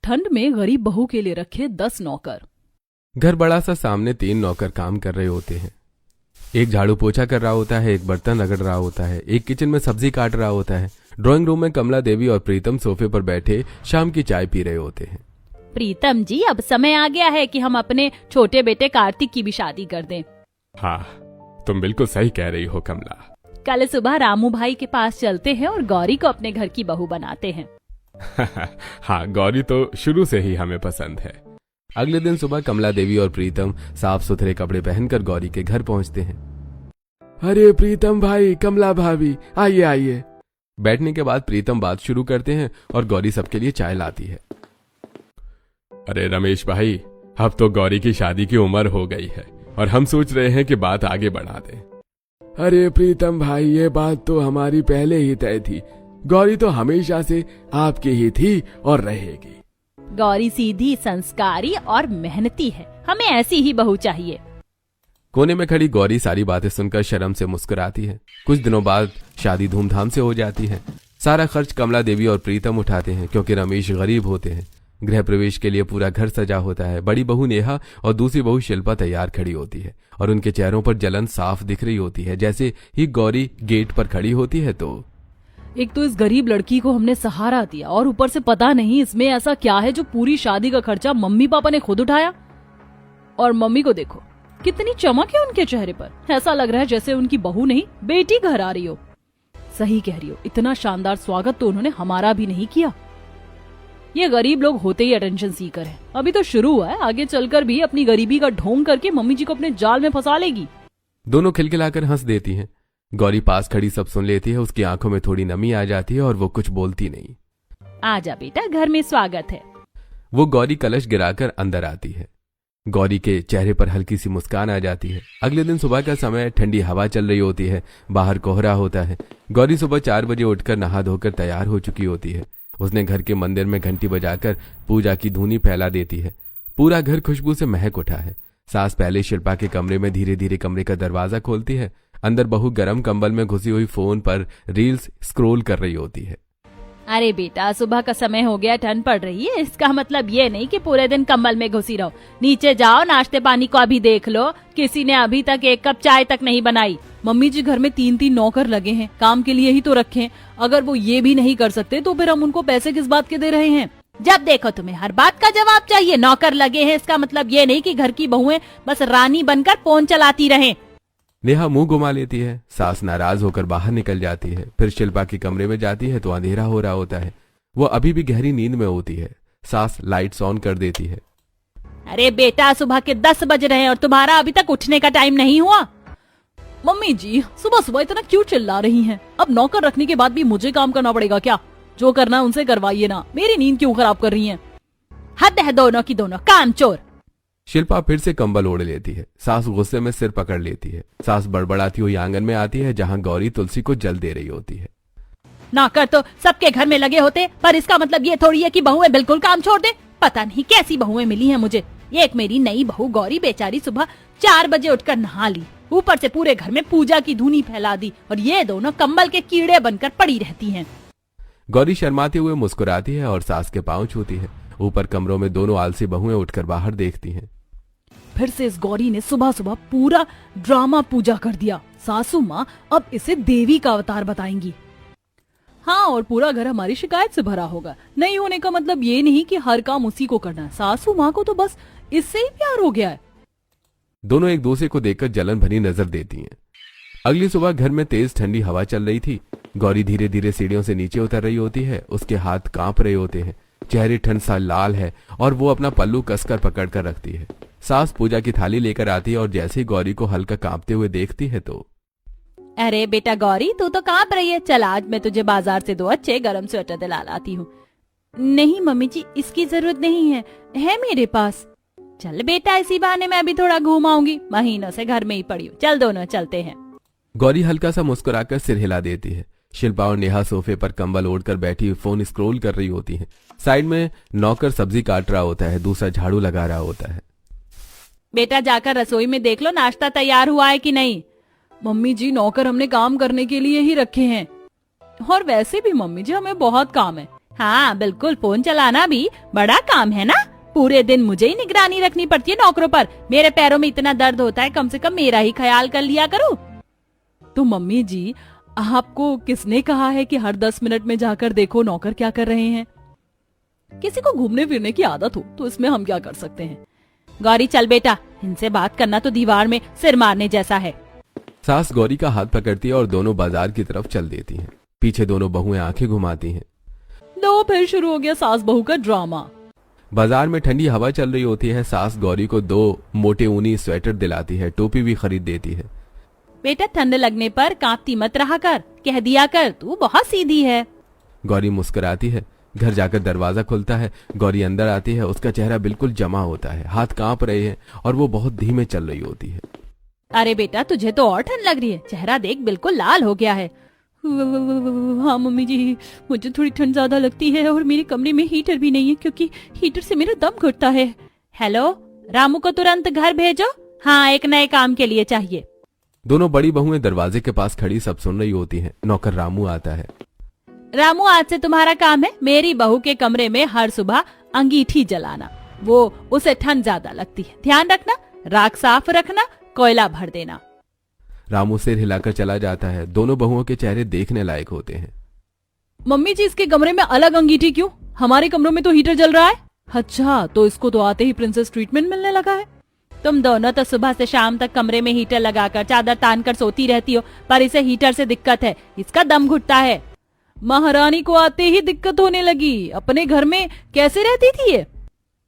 ठंड में गरीब बहू के लिए रखे 10 नौकर। घर बड़ा सा, सामने 3 नौकर काम कर रहे होते हैं। एक झाड़ू पोछा कर रहा होता है, एक बर्तन रगड़ रहा होता है, एक किचन में सब्जी काट रहा होता है। ड्राइंग रूम में कमला देवी और प्रीतम सोफे पर बैठे शाम की चाय पी रहे होते हैं। प्रीतम जी, अब समय आ गया है कि हम अपने छोटे बेटे कार्तिक की भी शादी कर दें। हाँ, तुम बिल्कुल सही कह रही हो कमला। कल सुबह रामू भाई के पास चलते हैं और गौरी को अपने घर की बहू बनाते हैं। हाँ, गौरी तो शुरू से ही हमें पसंद है। अगले दिन सुबह कमला देवी और प्रीतम साफ सुथरे कपड़े पहनकर गौरी के घर पहुंचते हैं। अरे प्रीतम भाई, कमला भाभी, आइए आइए। बैठने के बाद प्रीतम बात शुरू करते हैं और गौरी सबके लिए चाय लाती है। अरे रमेश भाई, अब तो गौरी की शादी की उम्र हो गई है और हम सोच रहे हैं कि बात आगे बढ़ा दें। अरे प्रीतम भाई, ये बात तो हमारी पहले ही तय थी। गौरी तो हमेशा से आपकी ही थी और रहेगी। गौरी सीधी, संस्कारी और मेहनती है, हमें ऐसी ही बहू चाहिए। कोने में खड़ी गौरी सारी बातें सुनकर शर्म से मुस्कुराती है। कुछ दिनों बाद शादी धूमधाम से हो जाती है। सारा खर्च कमला देवी और प्रीतम उठाते हैं क्योंकि रमेश गरीब होते हैं। गृह प्रवेश के लिए पूरा घर सजा होता है। बड़ी बहू नेहा और दूसरी बहू शिल्पा तैयार खड़ी होती है और उनके चेहरों पर जलन साफ दिख रही होती है। जैसे ही गौरी गेट पर खड़ी होती है तो एक तो इस गरीब लड़की को हमने सहारा दिया और ऊपर से पता नहीं इसमें ऐसा क्या है जो पूरी शादी का खर्चा मम्मी पापा ने खुद उठाया। और मम्मी को देखो, कितनी चमक है उनके चेहरे पर। ऐसा लग रहा है जैसे उनकी बहू नहीं बेटी घर आ रही हो। सही कह रही हो, इतना शानदार स्वागत तो उन्होंने हमारा भी नहीं किया। ये गरीब लोग होते ही अटेंशन सीकर है। अभी तो शुरू हुआ है, आगे चलकर भी अपनी गरीबी का ढोंग करके मम्मी जी को अपने जाल में फंसा लेगी। दोनों खिलखिलाकर हंस देती हैं। गौरी पास खड़ी सब सुन लेती है। उसकी आंखों में थोड़ी नमी आ जाती है और वो कुछ बोलती नहीं। आजा बेटा, घर में स्वागत है। वो गौरी कलश गिराकर अंदर आती है। गौरी के चेहरे पर हल्की सी मुस्कान आ जाती है। अगले दिन सुबह का समय, ठंडी हवा चल रही होती है। बाहर कोहरा होता है। गौरी सुबह 4 बजे उठकर नहा धोकर तैयार हो चुकी होती है। उसने घर के मंदिर में घंटी बजाकर पूजा की धूनी फैला देती है। पूरा घर खुशबू से महक उठा है। सास पहले शिल्पा के कमरे में धीरे धीरे कमरे का दरवाजा खोलती है। अंदर बहू गरम कंबल में घुसी हुई फोन पर रील्स स्क्रॉल कर रही होती है। अरे बेटा, सुबह का समय हो गया, ठंड पड़ रही है। इसका मतलब ये नहीं कि पूरे दिन कंबल में घुसी रहो। नीचे जाओ, नाश्ते पानी को अभी देख लो। किसी ने अभी तक 1 कप चाय तक नहीं बनाई। मम्मी जी, घर में 3-3 नौकर लगे हैं, काम के लिए ही तो रखे हैं। अगर वो ये भी नहीं कर सकते तो फिर हम उनको पैसे किस बात के दे रहे हैं? जब देखो तुम्हें हर बात का जवाब चाहिए। नौकर लगे हैं, इसका मतलब ये नहीं कि घर की बहुएं बस रानी बनकर फोन चलाती रहें। नेहा मुंह घुमा लेती है। सास नाराज होकर बाहर निकल जाती है। फिर शिल्पा के कमरे में जाती है तो अंधेरा हो रहा होता है। वो अभी भी गहरी नींद में होती है। सास लाइट्स ऑन कर देती है। अरे बेटा, सुबह के 10 बज रहे हैं और तुम्हारा अभी तक उठने का टाइम नहीं हुआ। मम्मी जी, सुबह सुबह इतना क्यों चिल्ला रही हैं? अब नौकर रखने के बाद भी मुझे काम करना पड़ेगा क्या? जो करना है उनसे करवाइए ना। मेरी नींद क्यों खराब कर रही हैं? हद है दोनों की दोनों, काम चोर। शिल्पा फिर से कंबल ओढ़ लेती है। सास गुस्से में सिर पकड़ लेती है। सास बड़बड़ाती हुई आंगन में आती है जहां गौरी तुलसी को जल दे रही होती है। नौकर तो सबके घर में लगे होते, पर इसका मतलब ये थोड़ी है कि बहुएं बिल्कुल काम छोड़ दे। पता नहीं कैसी बहुएं मिली हैं मुझे। एक मेरी नई बहू गौरी बेचारी सुबह 4 बजे उठकर नहा ली, ऊपर से पूरे घर में पूजा की धूनी फैला दी, और ये दोनों कंबल के कीड़े बनकर पड़ी रहती हैं। गौरी शर्माते हुए मुस्कुराती है और सास के पांव छूती है। ऊपर कमरों में दोनों आलसी बहुएं उठकर बाहर देखती हैं। फिर से इस गौरी ने सुबह सुबह पूरा ड्रामा पूजा कर दिया। सासू माँ अब इसे देवी का अवतार बताएंगी। हाँ, और पूरा घर हमारी शिकायत से भरा होगा। नहीं होने का मतलब ये नहीं कि हर काम उसी को करना है। सासू माँ को तो बस इससे ही प्यार हो गया है। दोनों एक दूसरे को देखकर जलन भरी नजर देती हैं। अगली सुबह घर में तेज ठंडी हवा चल रही थी। गौरी धीरे धीरे सीढ़ियों से नीचे उतर रही होती है। उसके हाथ कांप रहे होते हैं। चेहरे ठंड सा लाल है और वो अपना पल्लू कसकर पकड़ कर रखती है। सास पूजा की थाली लेकर आती है और जैसे ही गौरी को हल्का कांपते हुए देखती है तो अरे बेटा गौरी, तू तो कांप रही है। चल, आज मैं तुझे बाजार से 2 अच्छे गरम स्वेटर दिला लाती हूँ। नहीं मम्मी जी, इसकी जरूरत नहीं है मेरे पास। चल बेटा, इसी बहाने मैं अभी थोड़ा घूम आऊंगी। महीनों से घर में ही पड़ी हूँ। चल, दोनों चलते हैं। गौरी हल्का सा मुस्कुराकर सिर हिला देती है। शिल्पा और नेहा सोफे पर कंबल ओढ़कर बैठी फोन स्क्रॉल कर रही होती हैं। साइड में नौकर सब्जी काट रहा होता है, दूसरा झाड़ू लगा रहा होता है। बेटा, जाकर रसोई में देख लो नाश्ता तैयार हुआ है कि नहीं। मम्मी जी, नौकर हमने काम करने के लिए ही रखे हैं। और वैसे भी मम्मी जी, हमें बहुत काम है। हाँ बिल्कुल, फोन चलाना भी बड़ा काम है ना। पूरे दिन मुझे ही निगरानी रखनी पड़ती है नौकरों पर। मेरे पैरों में इतना दर्द होता है, कम से कम मेरा ही ख्याल कर लिया करो। तो मम्मी जी, आपको किसने कहा है कि हर 10 मिनट में जाकर देखो नौकर क्या कर रहे हैं? किसी को घूमने फिरने की आदत हो तो इसमें हम क्या कर सकते हैं। गौरी चल बेटा, इनसे बात करना तो दीवार में सिर मारने जैसा है। सास गौरी का हाथ पकड़ती है और दोनों बाजार की तरफ चल देती हैं। पीछे दोनों बहुएं आंखें घुमाती हैं। लो फिर शुरू हो गया सास बहू का ड्रामा। बाजार में ठंडी हवा चल रही होती है। सास गौरी को 2 मोटे ऊनी स्वेटर दिलाती है, टोपी भी खरीद देती है। बेटा ठंड लगने पर कांपती मत रहा कर, कह दिया कर तू बहुत सीधी है। गौरी मुस्कुराती है। घर जाकर दरवाजा खुलता है। गौरी अंदर आती है। उसका चेहरा बिल्कुल जमा होता है, हाथ कांप रहे हैं और वो बहुत धीमे चल रही होती है। अरे बेटा तुझे तो और ठंड लग रही है, चेहरा देख बिल्कुल लाल हो गया है। हाँ मम्मी जी, मुझे थोड़ी ठंड ज्यादा लगती है और मेरे कमरे में हीटर भी नहीं है क्योंकि हीटर से मेरा दम घुटता है। हेलो, रामू को तुरंत घर भेजो। हाँ, एक नए काम के लिए चाहिए। दोनों बड़ी बहुएं दरवाजे के पास खड़ी सब सुन रही होती हैं। नौकर रामू आता है। रामू, आज से तुम्हारा काम है मेरी बहू के कमरे में हर सुबह अंगीठी जलाना। वो उसे ठंड ज्यादा लगती है, ध्यान रखना। राख साफ रखना, कोयला भर देना। रामू सिर हिलाकर चला जाता है। दोनों बहुओं के चेहरे देखने लायक होते हैं। मम्मी जी, इसके कमरे में अलग अंगीठी क्यों? हमारे कमरों में तो हीटर जल रहा है। अच्छा, तो इसको तो आते ही प्रिंसेस ट्रीटमेंट मिलने लगा है। तुम दोनों तो सुबह से शाम तक कमरे में हीटर लगाकर चादर तान कर सोती रहती हो, पर इसे हीटर से दिक्कत है, इसका दम घुटता है। महारानी को आते ही दिक्कत होने लगी, अपने घर में कैसे रहती थी ये?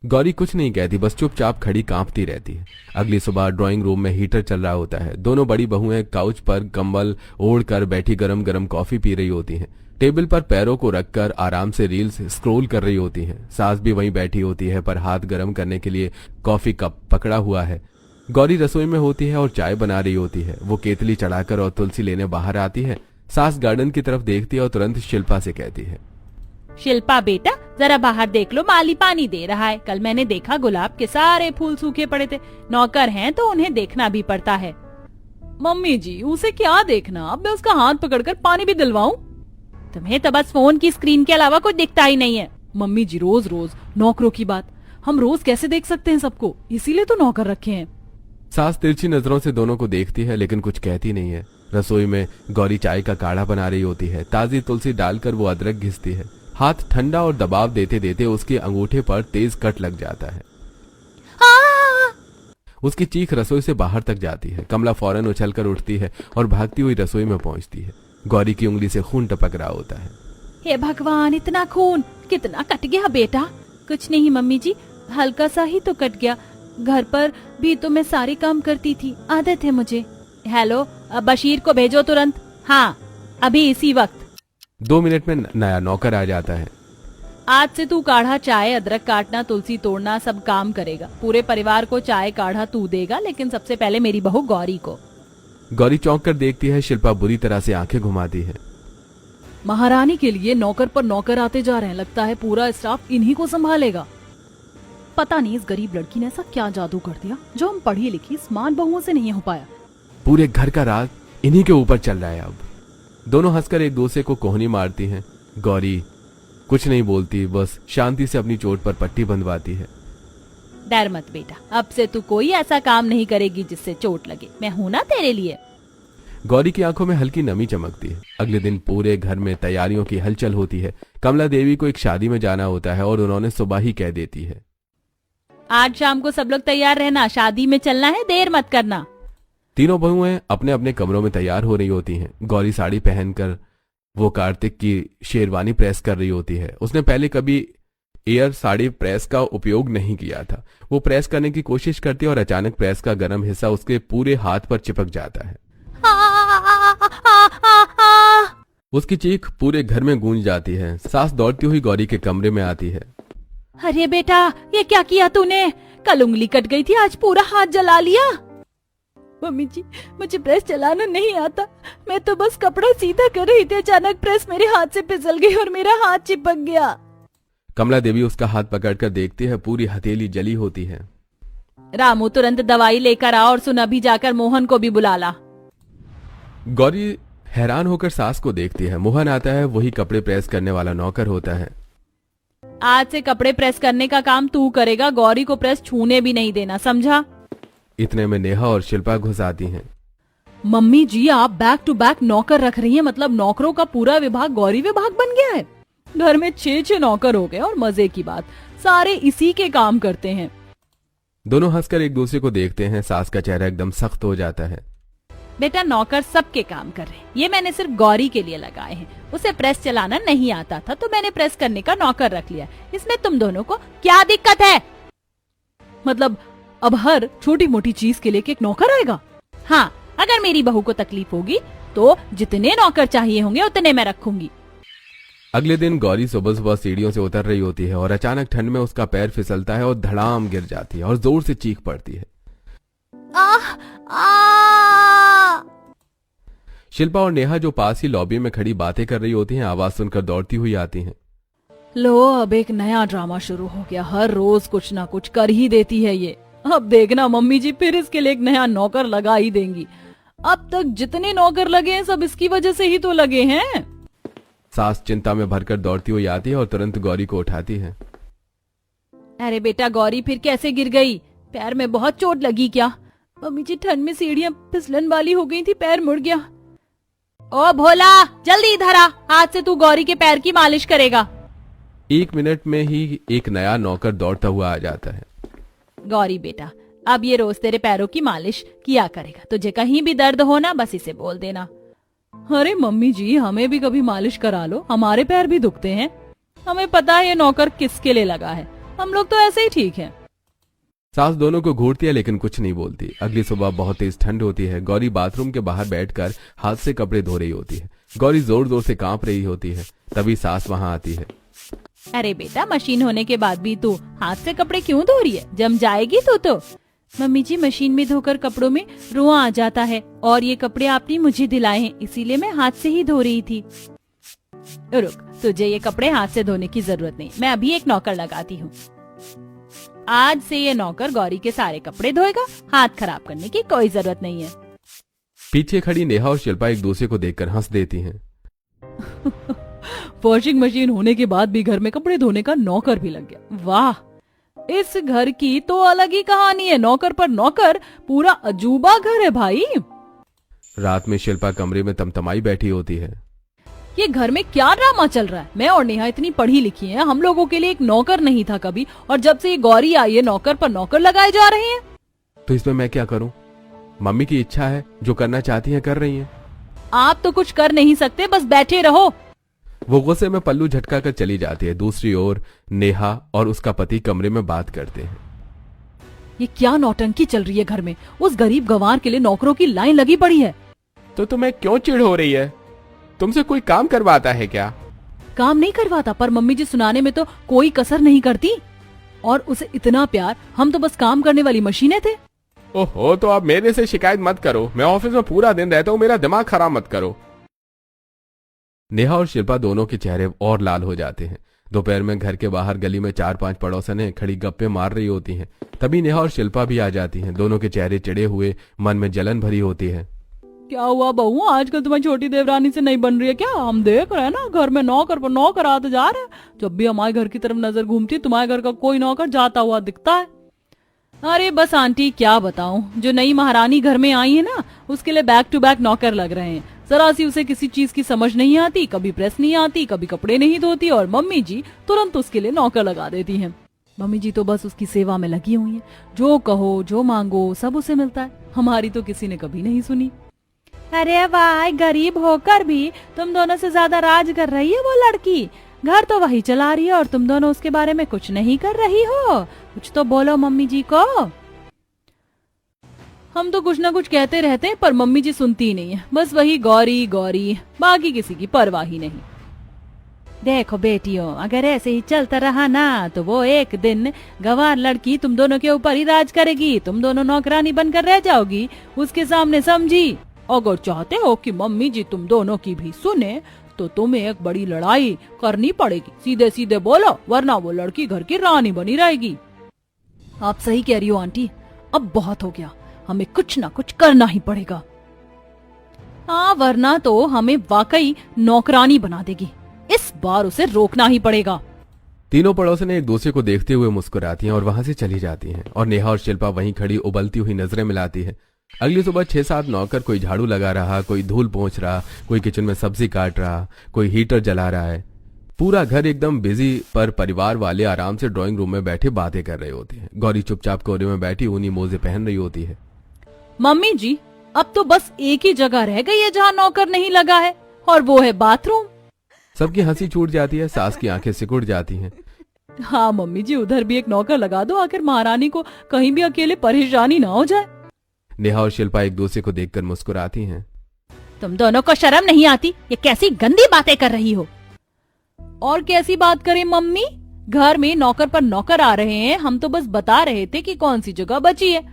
गौरी कुछ नहीं कहती, बस चुपचाप खड़ी कांपती रहती है। अगली सुबह ड्राइंग रूम में हीटर चल रहा होता है। दोनों बड़ी बहुएं काउच पर कंबल ओढ़ कर बैठी गरम गरम कॉफी पी रही होती हैं। टेबल पर पैरों को रखकर आराम से रील्स स्क्रॉल कर रही होती हैं। सास भी वहीं बैठी होती है, पर हाथ गर्म करने के लिए कॉफी कप पकड़ा हुआ है। गौरी रसोई में होती है और चाय बना रही होती है। वो केतली चढ़ाकर और तुलसी लेने बाहर आती है। सास गार्डन की तरफ देखती है और तुरंत शिल्पा से कहती है, शिल्पा बेटा, जरा बाहर देख लो, माली पानी दे रहा है। कल मैंने देखा गुलाब के सारे फूल सूखे पड़े थे। नौकर हैं तो उन्हें देखना भी पड़ता है। मम्मी जी, उसे क्या देखना, अब मैं उसका हाथ पकड़कर पानी भी दिलवाऊं? तुम्हें तो बस फोन की स्क्रीन के अलावा कुछ दिखता ही नहीं है। मम्मी जी, रोज रोज नौकरों की बात, हम रोज कैसे देख सकते हैं सबको, इसीलिए तो नौकर रखे हैं। सास तिरछी नजरों से दोनों को देखती है लेकिन कुछ कहती नहीं है। रसोई में गौरी चाय का काढ़ा बना रही होती है। ताजी तुलसी डालकर वो अदरक घिसती है। हाथ ठंडा और दबाव देते देते उसके अंगूठे पर तेज कट लग जाता है। उसकी चीख रसोई से बाहर तक जाती है। कमला फौरन उछलकर उठती है और भागती हुई रसोई में पहुंचती है। गौरी की उंगली से खून टपक रहा होता है। हे भगवान, इतना खून कितना कट गया बेटा? कुछ नहीं मम्मी जी, हल्का सा ही तो कट गया। घर पर भी तो मैं सारे काम करती थी, आदत है मुझे। हेलो, अब बशीर को भेजो तुरंत। हाँ, अभी इसी वक्त। 2 मिनट में नया नौकर आ जाता है। आज से तू काढ़ा, चाय, अदरक काटना, तुलसी तोड़ना सब काम करेगा। पूरे परिवार को चाय काढ़ा तू देगा, लेकिन सबसे पहले मेरी बहू गौरी को। गौरी चौंक कर देखती है। शिल्पा बुरी तरह से आंखें घुमाती है। महारानी के लिए नौकर पर नौकर आते जा रहे हैं, लगता है पूरा स्टाफ इन्हीं को संभालेगा। पता नहीं इस गरीब लड़की ने ऐसा क्या जादू कर दिया जो हम पढ़ी लिखी स्मार्ट बहुओं से नहीं हो पाया। पूरे घर का राज इन्हीं के ऊपर चल रहा है। अब दोनों हंसकर एक दूसरे को कोहनी मारती हैं। गौरी कुछ नहीं बोलती, बस शांति से अपनी चोट पर पट्टी बंधवाती है। डर मत बेटा, अब से तू कोई ऐसा काम नहीं करेगी जिससे चोट लगे। मैं हूं ना तेरे लिए। गौरी की आंखों में हल्की नमी चमकती है। अगले दिन पूरे घर में तैयारियों की हलचल होती है। कमला देवी को एक शादी में जाना होता है और उन्होंने सुबह ही कह देती है, आज शाम को सब लोग तैयार रहना, शादी में चलना है, देर मत करना। तीनों बहुएं अपने अपने कमरों में तैयार हो रही होती हैं। गौरी साड़ी पहनकर वो कार्तिक की शेरवानी प्रेस कर रही होती है। उसने पहले कभी एयर साड़ी प्रेस का उपयोग नहीं किया था। वो प्रेस करने की कोशिश करती है और अचानक प्रेस का गर्म हिस्सा उसके पूरे हाथ पर चिपक जाता है। उसकी चीख पूरे घर में गूंज जाती है। सास दौड़ती हुई गौरी के कमरे में आती है। अरे बेटा, ये क्या किया तूने? कल उंगली कट गई थी, आज पूरा हाथ जला लिया। मम्मी जी, मुझे प्रेस चलाना नहीं आता, मैं तो बस कपड़ा सीधा कर रही थी, अचानक प्रेस मेरे हाथ से फिसल गई और मेरा हाथ चिपक गया। कमला देवी उसका हाथ पकड़कर देखती है, पूरी हथेली जली होती है। रामू, तुरंत दवाई लेकर आ और सुन, अभी जाकर मोहन को भी बुला ला। गौरी हैरान होकर सास को देखती है। मोहन आता है, वही कपड़े प्रेस करने वाला नौकर होता है। आज से कपड़े प्रेस करने का काम तू करेगा, गौरी को प्रेस छूने भी नहीं देना, समझा? इतने में नेहा और शिल्पा घुस आती हैं। मम्मी जी आप बैक टू बैक नौकर रख रही हैं, मतलब नौकरों का पूरा विभाग गौरी विभाग बन गया है। घर में 6 नौकर हो गए और मजे की बात सारे इसी के काम करते हैं। दोनों हंसकर एक दूसरे को देखते हैं। सास का चेहरा एकदम सख्त हो जाता है। बेटा नौकर सबके काम कर रहे हैं, ये मैंने सिर्फ गौरी के लिए लगाए हैं। उसे प्रेस चलाना नहीं आता था तो मैंने प्रेस करने का नौकर रख लिया। इसमें तुम दोनों को क्या दिक्कत है? मतलब अब हर छोटी मोटी चीज के लिए एक नौकर आएगा? हाँ, अगर मेरी बहू को तकलीफ होगी तो जितने नौकर चाहिए होंगे उतने मैं रखूंगी। अगले दिन गौरी सुबह सुबह सीढ़ियों से उतर रही होती है और अचानक ठंड में उसका पैर फिसलता है और धड़ाम गिर जाती है और जोर से चीख पड़ती है। शिल्पा और नेहा जो पास ही लॉबी में खड़ी बातें कर रही होती हैं, आवाज सुनकर दौड़ती हुई आती हैं। लो अब एक नया ड्रामा शुरू हो गया, हर रोज कुछ ना कुछ कर ही देती है ये। अब देखना मम्मी जी फिर इसके लिए एक नया नौकर लगा ही देंगी। अब तक जितने नौकर लगे हैं सब इसकी वजह से ही तो लगे हैं। सास चिंता में भरकर दौड़ती हुई आती है और तुरंत गौरी को उठाती है। अरे बेटा गौरी फिर कैसे गिर गई? पैर में बहुत चोट लगी क्या? मम्मी जी ठंड में सीढ़ियां फिसलन वाली हो गई थी, पैर मुड़ गया। ओ भोला जल्दी इधर आ, आज से तू गौरी के पैर की मालिश करेगा। 1 मिनट में ही एक नया नौकर दौड़ता हुआ आ जाता है। गौरी बेटा अब ये रोज तेरे पैरों की मालिश किया करेगा, तुझे कहीं भी दर्द हो ना बस इसे बोल देना। अरे मम्मी जी हमें भी कभी मालिश करा लो, हमारे पैर भी दुखते हैं। हमें पता है ये नौकर किसके लिए लगा है, हम लोग तो ऐसे ही ठीक हैं। सास दोनों को घूरती है लेकिन कुछ नहीं बोलती। अगली सुबह बहुत तेज ठंड होती है। गौरी बाथरूम के बाहर बैठकर हाथ से कपड़े धो रही होती है। गौरी जोर जोर से कांप रही होती है। तभी सास वहां आती है। अरे बेटा मशीन होने के बाद भी तू हाथ से कपड़े क्यों धो रही है? जम जाएगी तू तो। मम्मी जी मशीन में धोकर कपड़ों में रुआ आ जाता है और ये कपड़े आपने मुझे दिलाए हैं इसीलिए मैं हाथ से ही धो रही थी। रुक, तुझे ये कपड़े हाथ से धोने की जरूरत नहीं, मैं अभी एक नौकर लगाती हूँ। आज से ये नौकर गौरी के सारे कपड़े धोएगा, हाथ खराब करने की कोई जरूरत नहीं है। पीछे खड़ी नेहा और शिल्पा एक दूसरे को देखकर हंस देती हैं। वॉशिंग मशीन होने के बाद भी घर में कपड़े धोने का नौकर भी लग गया। वाह, इस घर की तो अलग ही कहानी है। नौकर पर नौकर, पूरा अजूबा घर है भाई। रात में शिल्पा कमरे में तमतमाई बैठी होती है। ये घर में क्या ड्रामा चल रहा है? मैं और नेहा इतनी पढ़ी लिखी हैं, हम लोगों के लिए एक नौकर नहीं था कभी, और जब से ये गौरी आई है नौकर पर नौकर लगाए जा रहे हैं। तो इसमें मैं क्या करूं? मम्मी की इच्छा है, जो करना चाहती हैं कर रही हैं। आप तो कुछ कर नहीं सकते, बस बैठे रहो। वो गुस्से में पल्लू झटका कर चली जाती है। दूसरी ओर नेहा और उसका पति कमरे में बात करते हैं। ये क्या नौटंकी चल रही है घर में? उस गरीब गंवार के लिए नौकरों की लाइन लगी पड़ी है। तो तुम्हें क्यों चिढ़ हो रही है? तुमसे कोई काम करवाता है क्या? काम नहीं करवाता, पर मम्मी जी सुनाने में तो कोई कसर नहीं करती। और उसे इतना प्यार, हम तो बस काम करने वाली मशीनें थे। ओहो, तो आप मेरे से शिकायत मत करो। मैं ऑफिस में पूरा दिन रहता हूँ, मेरा दिमाग खराब मत करो। नेहा और शिल्पा दोनों के चेहरे और लाल हो जाते हैं। दोपहर में घर के बाहर गली में 4-5 पड़ोसनें खड़ी गप्पे मार रही होती हैं। तभी नेहा और शिल्पा भी आ जाती हैं। दोनों के चेहरे चिढ़े हुए, मन में जलन भरी होती है। क्या हुआ बहू, आजकल तुम्हारी छोटी देवरानी से नहीं बन रही है क्या? हम देख रहे हैं ना घर में नौकर पर नौकर आते जा रहे हैं। जब भी हमारे घर की तरफ नजर घूमती है तुम्हारे घर का कोई नौकर जाता हुआ दिखता है। अरे बस आंटी क्या बताऊं, जो नई महारानी घर में आई है ना उसके लिए बैक टू बैक नौकर लग रहे हैं। जरा सी उसे किसी चीज की समझ नहीं आती, कभी प्रेस नहीं आती, कभी कपड़े नहीं धोती, और मम्मी जी तुरंत उसके लिए नौकर लगा देती हैं। मम्मी जी तो बस उसकी सेवा में लगी हुई हैं। जो कहो जो मांगो सब उसे मिलता है। हमारी तो किसी ने कभी नहीं सुनी। अरे वाह, गरीब होकर भी तुम दोनों से ज्यादा राज कर रही है वो लड़की। घर तो वही चला रही है और तुम दोनों उसके बारे में कुछ नहीं कर रही हो। कुछ तो बोलो मम्मी जी को। हम तो कुछ ना कुछ कहते रहते हैं पर मम्मी जी सुनती ही नहीं है। बस वही गौरी गौरी, बाकी किसी की परवाह ही नहीं। देखो बेटियों, अगर ऐसे ही चलता रहा ना तो वो एक दिन गंवार लड़की तुम दोनों के ऊपर ही राज करेगी। तुम दोनों नौकरानी बनकर रह जाओगी उसके सामने, समझी? अगर चाहते हो कि मम्मी जी तुम दोनों की भी सुने तो तुम्हें एक बड़ी लड़ाई करनी पड़ेगी। सीधे सीधे बोलो, वरना वो लड़की घर की रानी बनी रहेगी। आप सही कह रही हो आंटी, अब बहुत हो गया, हमें कुछ ना कुछ करना ही पड़ेगा। हाँ, वरना तो हमें वाकई नौकरानी बना देगी। इस बार उसे रोकना ही पड़ेगा। तीनों पड़ोसन एक दूसरे को देखते हुए मुस्कुराती हैं और वहां से चली जाती हैं और नेहा और शिल्पा वहीं खड़ी उबलती हुई नजरें मिलाती है। अगली सुबह 6-7 नौकर, कोई झाड़ू लगा रहा, कोई धूल पोंछ रहा, कोई किचन में सब्जी काट रहा, कोई हीटर जला रहा है। पूरा घर एकदम बिजी, पर परिवार वाले आराम से ड्राइंग रूम में बैठे बातें कर रहे होते हैं। गौरी चुपचाप कोने में बैठी ऊनी मोजे पहन रही होती है। मम्मी जी, अब तो बस एक ही जगह रह गई है जहाँ नौकर नहीं लगा है, और वो है बाथरूम। सबकी हंसी छूट जाती है, सास की आंखें सिकुड़ जाती हैं। हाँ मम्मी जी, उधर भी एक नौकर लगा दो, आखिर महारानी को कहीं भी अकेले परेशानी ना हो जाए। नेहा और शिल्पा एक दूसरे को देखकर मुस्कुराती हैं। तुम दोनों को शर्म नहीं आती? ये कैसी गंदी बातें कर रही हो? और कैसी बात करें मम्मी, घर में नौकर पर नौकर आ रहे हैं, हम तो बस बता रहे थे कि कौन सी जगह बची है।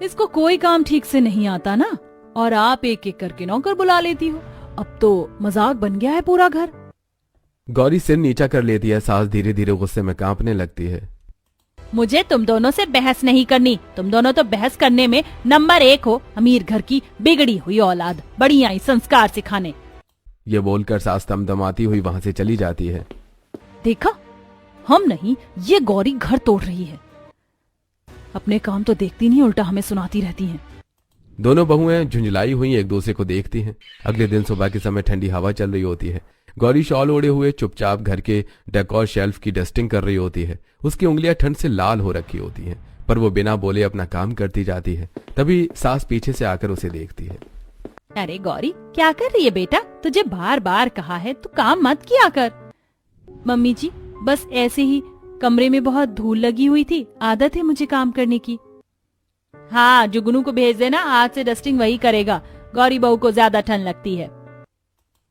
इसको कोई काम ठीक से नहीं आता ना, और आप एक एक करके नौकर बुला लेती हो। अब तो मजाक बन गया है पूरा घर। गौरी सिर नीचा कर लेती है। सास धीरे धीरे गुस्से में कांपने लगती है। मुझे तुम दोनों से बहस नहीं करनी। तुम दोनों तो बहस करने में नंबर 1 हो। अमीर घर की बिगड़ी हुई औलाद, बड़ी आई संस्कार सिखाने। ये बोलकर सास तमतमाती हुई वहां से चली जाती है। देखा, हम नहीं, ये गौरी घर तोड़ रही है। अपने काम तो देखती नहीं, उल्टा हमें सुनाती रहती हैं। दोनों बहुएं झुंझलाई हुई एक दूसरे को देखती हैं। अगले दिन सुबह के समय ठंडी हवा चल रही होती है। गौरी शॉल ओढ़े हुए चुपचाप घर के डेकोर शेल्फ की डस्टिंग कर रही होती है। उसकी उंगलियां ठंड से लाल हो रखी होती हैं, पर वो बिना बोले अपना काम करती जाती है। तभी सास पीछे से आकर उसे देखती है। अरे गौरी, क्या कर रही है बेटा? तुझे बार बार कहा है तू काम मत किया कर। मम्मी जी, बस ऐसे ही कमरे में बहुत धूल लगी हुई थी, आदत है मुझे काम करने की। हाँ, जुगनू को भेज देना, आज से डस्टिंग वही करेगा। गौरी बहू को ज्यादा ठंड लगती है।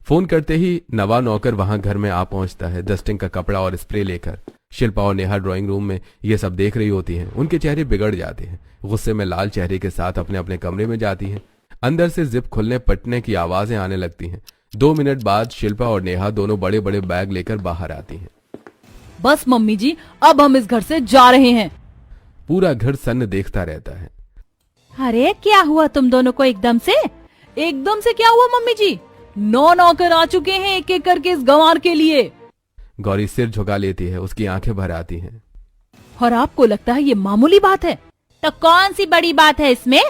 फोन करते ही नवा नौकर वहां घर में आ पहुंचता है, डस्टिंग का कपड़ा और स्प्रे लेकर। शिल्पा और नेहा ड्राइंग रूम में ये सब देख रही होती हैं। उनके चेहरे बिगड़ जाते हैं। गुस्से में लाल चेहरे के साथ अपने अपने कमरे में जाती हैं। अंदर से जिप खुलने पटने की आवाजें आने लगती हैं। 2 मिनट बाद शिल्पा और नेहा दोनों बड़े बड़े बैग लेकर बाहर आती हैं। बस मम्मी जी, अब हम इस घर से जा रहे हैं। पूरा घर सन्न देखता रहता है। अरे क्या हुआ तुम दोनों को एकदम से? एकदम से क्या हुआ मम्मी जी? 9 नौकर आ चुके हैं एक एक करके इस गंवार के लिए। गौरी सिर झुका लेती है, उसकी आंखें भर आती हैं। और आपको लगता है ये मामूली बात है? तो कौन सी बड़ी बात है इसमें?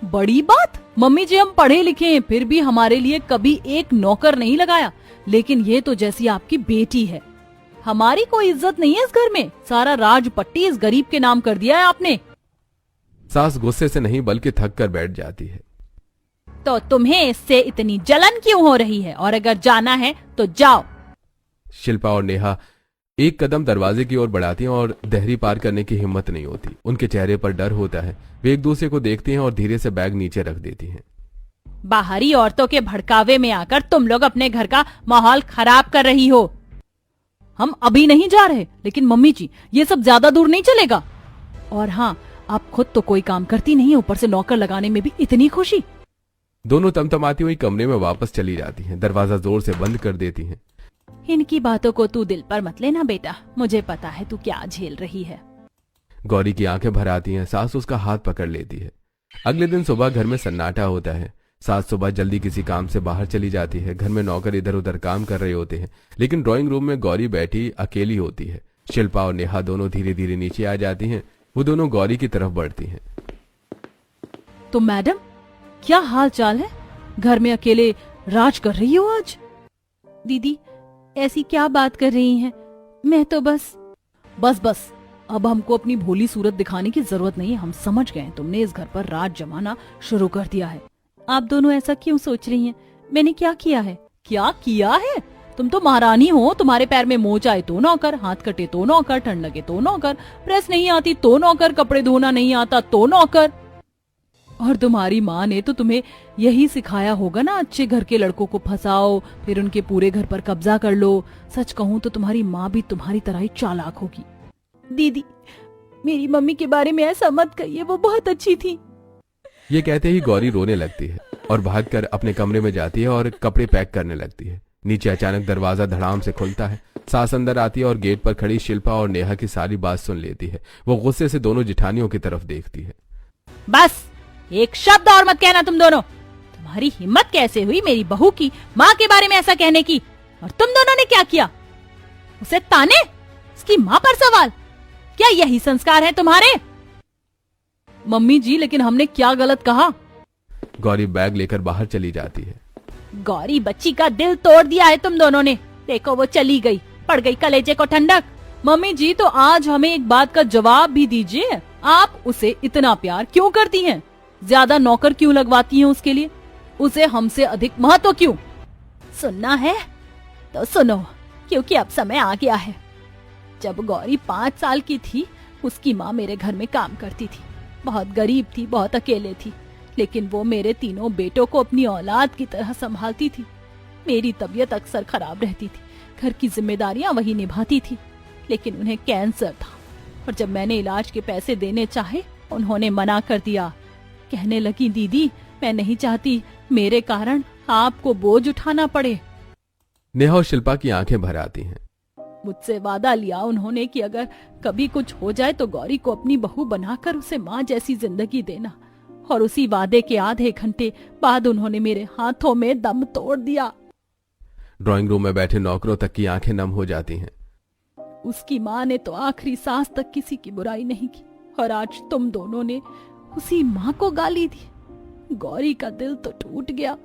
बड़ी बात? मम्मी जी, हम पढ़े लिखे हैं, फिर भी हमारे लिए कभी एक नौकर नहीं लगाया। लेकिन ये तो जैसी आपकी बेटी है। हमारी कोई इज्जत नहीं है इस घर में। सारा राज पट्टी इस गरीब के नाम कर दिया है आपने। सास गुस्से से नहीं बल्कि थक कर बैठ जाती है। तो तुम्हें इससे इतनी जलन क्यों हो रही है? और अगर जाना है तो जाओ। शिल्पा और नेहा एक कदम दरवाजे की ओर बढ़ाती हैं और दहरी पार करने की हिम्मत नहीं होती। उनके चेहरे पर डर होता है। वे एक दूसरे को देखती हैं और धीरे से बैग नीचे रख देती हैं। बाहरी औरतों के भड़कावे में आकर तुम लोग अपने घर का माहौल खराब कर रही हो। हम अभी नहीं जा रहे, लेकिन मम्मी जी, ये सब ज्यादा दूर नहीं चलेगा। और हाँ, आप खुद तो कोई काम करती नहीं है, ऊपर से नौकर लगाने में भी इतनी खुशी। दोनों तमतमाती हुई कमरे में वापस चली जाती हैं। दरवाजा जोर से बंद कर देती हैं। इनकी बातों को तू दिल पर मत लेना बेटा, मुझे पता है तू क्या झेल रही है। गौरी की आंखें भर आती हैं। सास उसका हाथ पकड़ लेती है। अगले दिन सुबह घर में सन्नाटा होता है। सास सुबह जल्दी किसी काम से बाहर चली जाती है। घर में नौकर इधर उधर काम कर रहे होते हैं, लेकिन ड्राइंग रूम में गौरी बैठी अकेली होती है। शिल्पा और नेहा दोनों धीरे धीरे नीचे आ जाती हैं। वो दोनों गौरी की तरफ बढ़ती हैं। तो मैडम, क्या हाल चाल है? घर में अकेले राज कर रही हो आज? दीदी, ऐसी क्या बात कर रही हैं? मैं तो बस अब हमको अपनी भोली सूरत दिखाने की जरूरत नहीं है। हम समझ गए, तुमने इस घर पर राज जमाना शुरू कर दिया है। आप दोनों ऐसा क्यों सोच रही हैं? मैंने क्या किया है? क्या किया है? तुम तो महारानी हो। तुम्हारे पैर में मोच आए तो नौकर, हाथ कटे तो नौकर, ठंड लगे तो नौकर, प्रेस नहीं आती तो नौकर, कपड़े धोना नहीं आता तो नौकर। और तुम्हारी माँ ने तो तुम्हें यही सिखाया होगा ना, अच्छे घर के लड़कों को फंसाओ, फिर उनके पूरे घर पर कब्जा कर लो। सच कहूँ तो तुम्हारी माँ भी तुम्हारी तरह ही चालाक होगी। दीदी, मेरी मम्मी के बारे में ऐसा मत कहिए, वो बहुत अच्छी थी। ये कहते ही गौरी रोने लगती है और भागकर अपने कमरे में जाती है और कपड़े पैक करने लगती है। नीचे अचानक दरवाजा धड़ाम से खुलता है। सास अंदर आती है और गेट पर खड़ी शिल्पा और नेहा की सारी बात सुन लेती है। वो गुस्से से दोनों जिठानियों की तरफ देखती है। बस एक शब्द और मत कहना तुम दोनों। तुम्हारी हिम्मत कैसे हुई मेरी बहू की माँ के बारे में ऐसा कहने की? और तुम दोनों ने क्या किया? उसे ताने, उसकी माँ पर सवाल, क्या यही संस्कार है तुम्हारे? मम्मी जी, लेकिन हमने क्या गलत कहा? गौरी बैग लेकर बाहर चली जाती है। गौरी बच्ची का दिल तोड़ दिया है तुम दोनों ने। देखो वो चली गई, पड़ गई कलेजे को ठंडक। मम्मी जी, तो आज हमें एक बात का जवाब भी दीजिए, आप उसे इतना प्यार क्यों करती हैं? ज्यादा नौकर क्यों लगवाती हैं उसके लिए? उसे हमसे अधिक महत्व क्यों? सुनना है तो सुनो, क्योंकि अब समय आ गया है। जब गौरी 5 साल की थी, उसकी माँ मेरे घर में काम करती थी। बहुत गरीब थी, बहुत अकेले थी, लेकिन वो मेरे तीनों बेटों को अपनी औलाद की तरह संभालती थी। मेरी तबीयत अक्सर खराब रहती थी, घर की जिम्मेदारियां वही निभाती थी, लेकिन उन्हें कैंसर था और जब मैंने इलाज के पैसे देने चाहे, उन्होंने मना कर दिया। कहने लगी, दीदी मैं नहीं चाहती मेरे कारण आपको बोझ उठाना पड़े। नेहा और शिल्पा की आंखें भर आती हैं। मुझसे वादा लिया उन्होंने कि अगर कभी कुछ हो जाए तो गौरी को अपनी बहू बनाकर उसे माँ जैसी जिंदगी देना, और उसी वादे के आधे घंटे बाद उन्होंने मेरे हाथों में दम तोड़ दिया। ड्राइंग रूम में बैठे नौकरों तक की आंखें नम हो जाती हैं। उसकी माँ ने तो आखिरी सांस तक किसी की बुराई नहीं की, और आज तुम दोनों ने उसी माँ को गाली दी। गौरी का दिल तो टूट गया।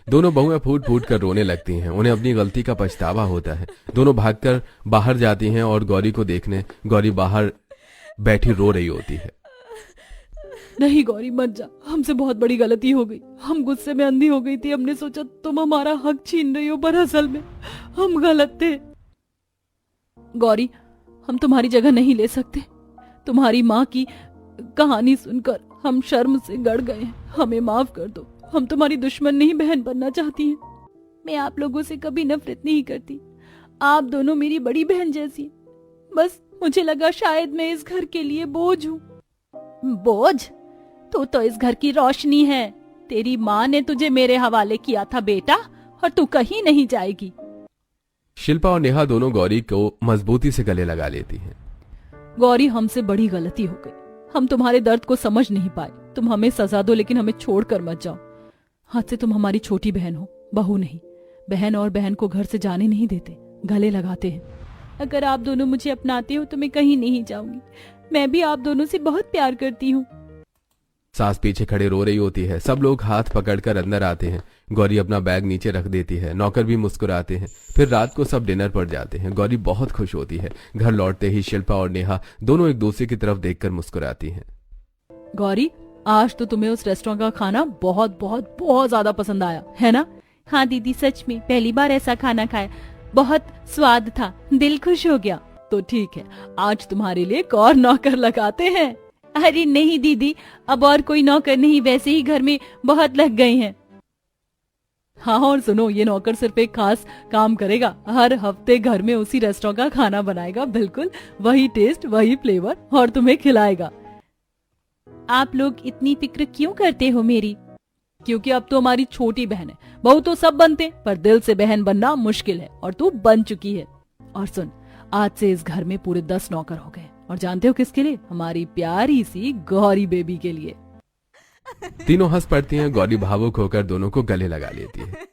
दोनों बहुएं फूट फूट कर रोने लगती हैं। उन्हें अपनी गलती का पछतावा होता है। दोनों भागकर बाहर जाती हैं और गौरी को देखने गौरी बाहर बैठी रो रही होती है। नहीं गौरी मत जा, हमसे बहुत बड़ी गलती हो गई। हम गुस्से में अंधी हो गई थी। हमने सोचा तुम हमारा हक छीन रही हो, पर असल में हम गलत थे। गौरी, हम तुम्हारी जगह नहीं ले सकते। तुम्हारी माँ की कहानी सुनकर हम शर्म से गड़ गए हैं। हमें माफ कर दो। हम तुम्हारी दुश्मन नहीं, बहन बनना चाहती हैं। मैं आप लोगों से कभी नफरत नहीं करती। आप दोनों मेरी बड़ी बहन जैसी। बस मुझे लगा शायद मैं इस घर के लिए बोझ हूँ। बोझ? तू तो इस घर की रोशनी है। तेरी माँ ने तुझे मेरे हवाले किया था बेटा, और तू कहीं नहीं जाएगी। शिल्पा और नेहा दोनों गौरी को मजबूती से गले लगा लेती हैं। गौरी, हमसे बड़ी गलती हो गई। हम तुम्हारे दर्द को समझ नहीं पाए। तुम हमें सजा दो, लेकिन हमें छोड़कर मत जाओ। आज से तुम हमारी छोटी बहन हो, बहू नहीं। बहन और बहन को घर से जाने नहीं देते, गले लगाते हैं। अगर आप दोनों मुझे अपनाते हो तो मैं कहीं नहीं जाऊंगी। मैं भी आप दोनों से बहुत प्यार करती हूँ। सास पीछे खड़े रो रही होती है। सब लोग हाथ पकड़कर अंदर आते हैं। गौरी अपना बैग नीचे रख देती है। नौकर भी मुस्कुराते हैं। फिर रात को सब डिनर पर जाते हैं। गौरी बहुत खुश होती है। घर लौटते ही शिल्पा और नेहा दोनों एक दूसरे की तरफ देखकर मुस्कुराती हैं। गौरी, आज तो तुम्हें उस रेस्टोरेंट का खाना बहुत बहुत बहुत ज्यादा पसंद आया है ना? हाँ दीदी, सच में पहली बार ऐसा खाना खाया। बहुत स्वाद था, दिल खुश हो गया। तो ठीक है, आज तुम्हारे लिए एक और नौकर लगाते हैं। अरे नहीं दीदी, अब और कोई नौकर नहीं, वैसे ही घर में बहुत लग गए हैं। हाँ, और सुनो, ये नौकर सिर्फ एक खास काम करेगा। हर हफ्ते घर में उसी रेस्टोरेंट का खाना बनाएगा, बिल्कुल वही टेस्ट, वही फ्लेवर, और तुम्हें खिलाएगा। आप लोग इतनी फिक्र क्यों करते हो मेरी? क्योंकि अब तो हमारी छोटी बहन है। बहू तो सब बनते, पर दिल से बहन बनना मुश्किल है, और तू बन चुकी है। और सुन, आज से इस घर में पूरे 10 नौकर हो गए, और जानते हो किसके लिए? हमारी प्यारी सी गौरी बेबी के लिए। तीनों हंस पड़ती हैं। गौरी भावुक होकर दोनों को गले लगा लेती है।